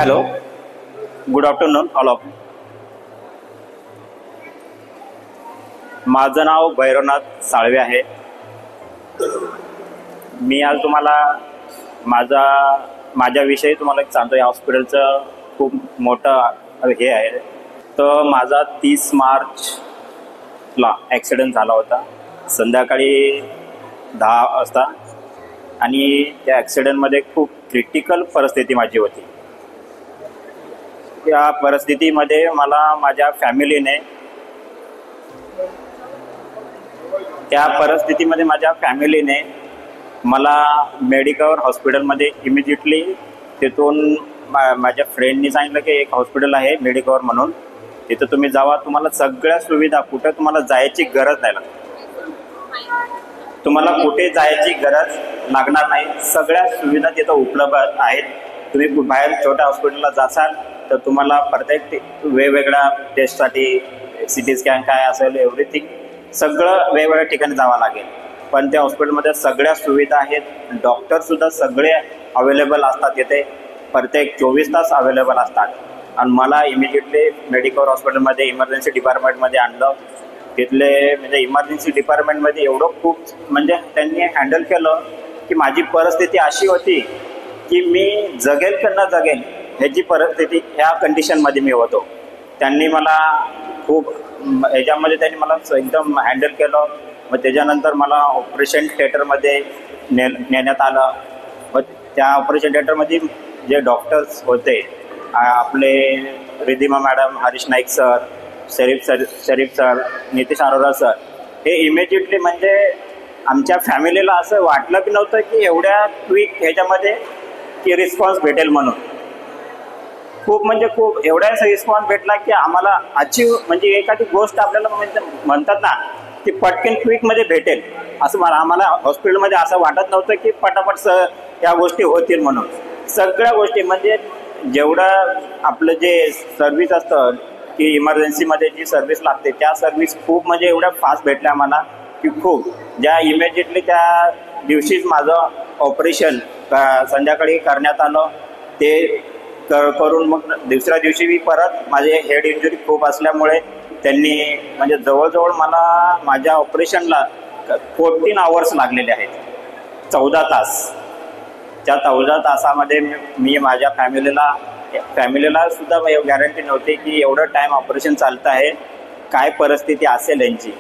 Hello, good afternoon all of. माझं नाव भैरवनाथ साळवे आहे. मी आज तुम्हाला माझ्याविषयी तुम्हाला एक सांगतो. या हॉस्पिटलचं खूप मोठं हे आहे. तर माझा 30 मार्चला ॲक्सिडेंट झाला होता, संध्याकाळी 10 वाजता. आणि त्या ॲक्सिडेंटमध्ये खूप क्रिटिकल परिस्थिती माझी होती. या परिस्थितीमध्ये मला माझ्या फॅमिलीने मला मेडिकवर हॉस्पिटलमध्ये इमिजिएटली तिथून माझ्या फ्रेंडनी सांगितलं की एक हॉस्पिटल आहे मेडिकवर म्हणून, तिथं तुम्ही जावा, तुम्हाला सगळ्या सुविधा, कुठं तुम्हाला जायची गरज नाही लागणार. तुम्हाला कुठे जायची गरज लागणार नाही, सगळ्या सुविधा तिथं उपलब्ध आहेत. तुम्ही बाहेर छोट्या हॉस्पिटलला जासाल तर तुम्हाला प्रत्येक वेगवेगळ्या टेस्टसाठी CT स्कॅन काय असेल एव्हरीथिंग सगळं वेगवेगळ्या ठिकाणी जावं लागेल. पण त्या हॉस्पिटलमध्ये सगळ्या सुविधा आहेत. डॉक्टरसुद्धा सगळे अवेलेबल असतात, तिथे प्रत्येक 24 तास अवेलेबल असतात. आणि मला इमिजिएटली मेडिकल हॉस्पिटलमध्ये इमर्जन्सी डिपार्टमेंटमध्ये आणलं. तिथले म्हणजे इमर्जन्सी डिपार्टमेंटमध्ये एवढं खूप म्हणजे त्यांनी हँडल केलं की माझी परिस्थिती अशी होती की मी जगेल का न जगेल ह्याची परिस्थिती, ह्या कंडिशनमध्ये मी होतो. त्यांनी मला खूप ह्याच्यामध्ये त्यांनी मला एकदम हँडल केलं. मग त्याच्यानंतर मला ऑपरेशन थिएटरमध्ये नेण्यात आलं. मग त्या ऑपरेशन थिएटरमध्ये जे डॉक्टर्स होते आपले Ridhima madam, Harish Naik sir, Sharif sir, Nitish Arora sir, हे इमिजिएटली म्हणजे आमच्या फॅमिलीला असं वाटलं की नव्हतं की एवढ्या क्विक ह्याच्यामध्ये की रिस्पॉन्स भेटेल म्हणून. खूप म्हणजे खूप एवढाच रिस्पॉन्स भेटला की आम्हाला अचीव म्हणजे एखादी गोष्ट आपल्याला म्हणतात ना की पटकन क्विकमध्ये भेटेल असं आम्हाला हॉस्पिटलमध्ये असं वाटत नव्हतं की पटापट या गोष्टी होतील म्हणून. सगळ्या गोष्टी म्हणजे जेवढं आपलं जे सर्व्हिस असतं की इमर्जन्सीमध्ये जी सर्व्हिस लागते त्या सर्व्हिस खूप म्हणजे एवढ्या फास्ट भेटल्या आम्हाला की खूप. ज्या इमिजिएटली त्या दिवशीच माझं ऑपरेशन संध्याकाळी करण्यात आलं. ते करून मग दुसऱ्या दिवशी मी परत माझे हेड इंजुरी खूप असल्यामुळे त्यांनी म्हणजे जवळजवळ मला माझ्या ऑपरेशनला 14 आवर्स लागलेले आहेत, 14 तास. त्या 14 तासामध्ये मी माझ्या फॅमिलीला सुद्धा गॅरंटी नव्हती की एवढं टाईम ऑपरेशन चालतं आहे, काय परिस्थिती असेल यांची.